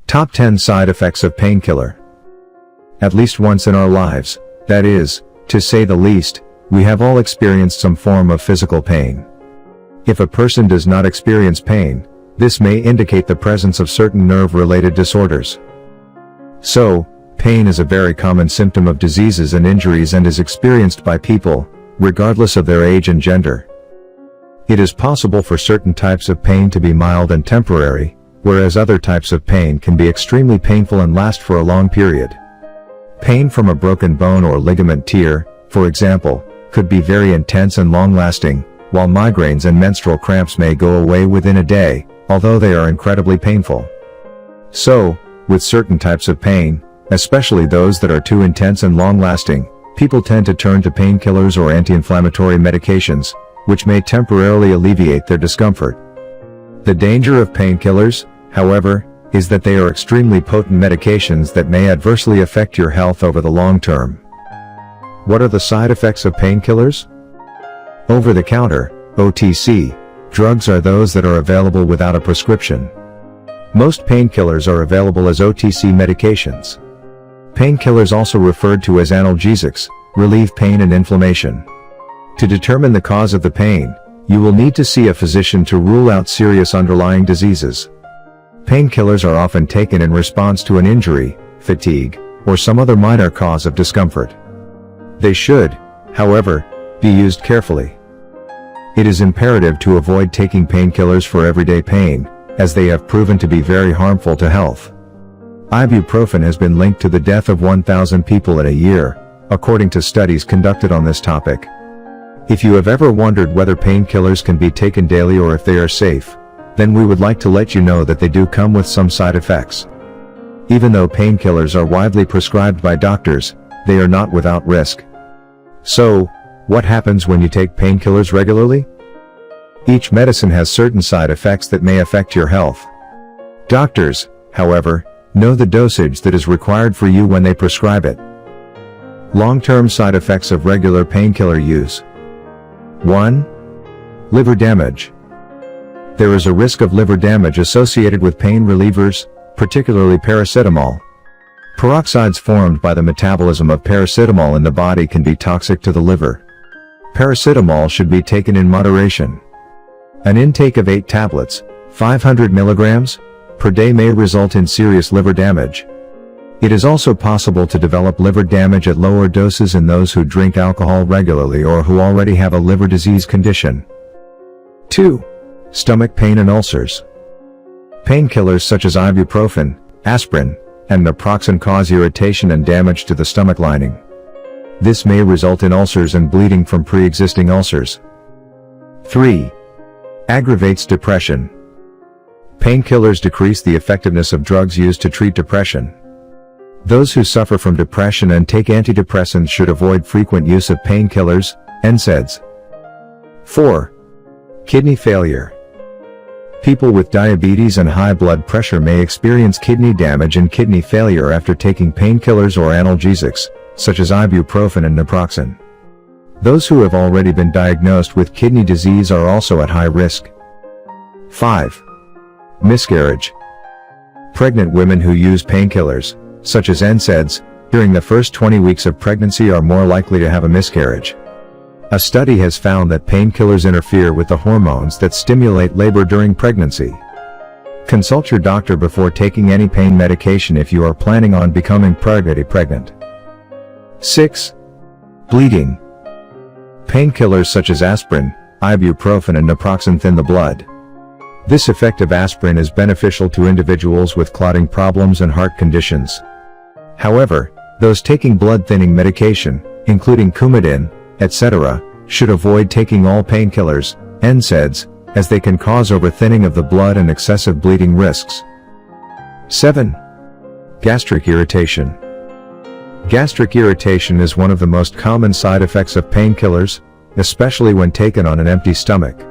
Top 10 side effects of painkiller. At least once in our lives, that is, to say the least, we have all experienced some form of physical pain. If a person does not experience pain, this may indicate the presence of certain nerve-related disorders. So, pain is a very common symptom of diseases and injuries and is experienced by people, regardless of their age and gender. It is possible for certain types of pain to be mild and temporary, whereas other types of pain can be extremely painful and last for a long period. Pain from a broken bone or ligament tear, for example, could be very intense and long-lasting, while migraines and menstrual cramps may go away within a day, although they are incredibly painful. So, with certain types of pain, especially those that are too intense and long-lasting, people tend to turn to painkillers or anti-inflammatory medications, which may temporarily alleviate their discomfort. The danger of painkillers, however, is that they are extremely potent medications that may adversely affect your health over the long term. What are the side effects of painkillers? Over-the-counter, OTC, drugs are those that are available without a prescription. Most painkillers are available as OTC medications. Painkillers, also referred to as analgesics, relieve pain and inflammation. To determine the cause of the pain, you will need to see a physician to rule out serious underlying diseases. Painkillers are often taken in response to an injury, fatigue, or some other minor cause of discomfort. They should, however, be used carefully. It is imperative to avoid taking painkillers for everyday pain, as they have proven to be very harmful to health. Ibuprofen has been linked to the death of 1,000 people in a year, according to studies conducted on this topic. If you have ever wondered whether painkillers can be taken daily or if they are safe, then we would like to let you know that they do come with some side effects. Even though painkillers are widely prescribed by doctors, they are not without risk. So, what happens when you take painkillers regularly? Each medicine has certain side effects that may affect your health. Doctors, however, know the dosage that is required for you when they prescribe it. Long-term side effects of regular painkiller use. 1. Liver damage. There is a risk of liver damage associated with pain relievers, particularly paracetamol. Peroxides formed by the metabolism of paracetamol in the body can be toxic to the liver. Paracetamol should be taken in moderation. An intake of 8 tablets, 500 milligrams, per day may result in serious liver damage. It is also possible to develop liver damage at lower doses in those who drink alcohol regularly or who already have a liver disease condition. 2. Stomach pain and ulcers. Painkillers such as ibuprofen, aspirin, and naproxen cause irritation and damage to the stomach lining. This may result in ulcers and bleeding from pre-existing ulcers. 3. Aggravates depression. Painkillers decrease the effectiveness of drugs used to treat depression. Those who suffer from depression and take antidepressants should avoid frequent use of painkillers, NSAIDs. 4. Kidney failure. People with diabetes and high blood pressure may experience kidney damage and kidney failure after taking painkillers or analgesics, such as ibuprofen and naproxen. Those who have already been diagnosed with kidney disease are also at high risk. 5. Miscarriage. Pregnant women who use painkillers, such as NSAIDs, during the first 20 weeks of pregnancy are more likely to have a miscarriage. A study has found that painkillers interfere with the hormones that stimulate labor during pregnancy. Consult your doctor before taking any pain medication if you are planning on becoming pregnant. 6. Bleeding. Painkillers such as aspirin, ibuprofen and naproxen thin the blood. This effect of aspirin is beneficial to individuals with clotting problems and heart conditions. However, those taking blood-thinning medication, including Coumadin, etc., should avoid taking all painkillers, NSAIDs, as they can cause overthinning of the blood and excessive bleeding risks. 7. Gastric irritation. Gastric irritation is one of the most common side effects of painkillers, especially when taken on an empty stomach.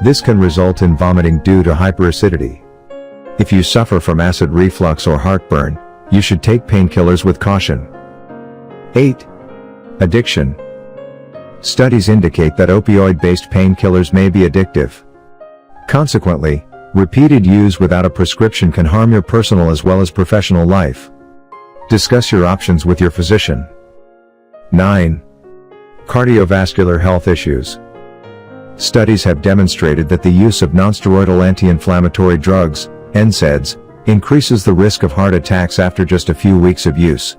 This can result in vomiting due to hyperacidity. If you suffer from acid reflux or heartburn, you should take painkillers with caution. 8. Addiction. Studies indicate that opioid-based painkillers may be addictive. Consequently, Repeated use without a prescription can harm your personal as well as professional life. Discuss your options with your physician. 9. Cardiovascular health issues. Studies have demonstrated that the use of nonsteroidal anti-inflammatory drugs, NSAIDs, increases the risk of heart attacks after just a few weeks of use.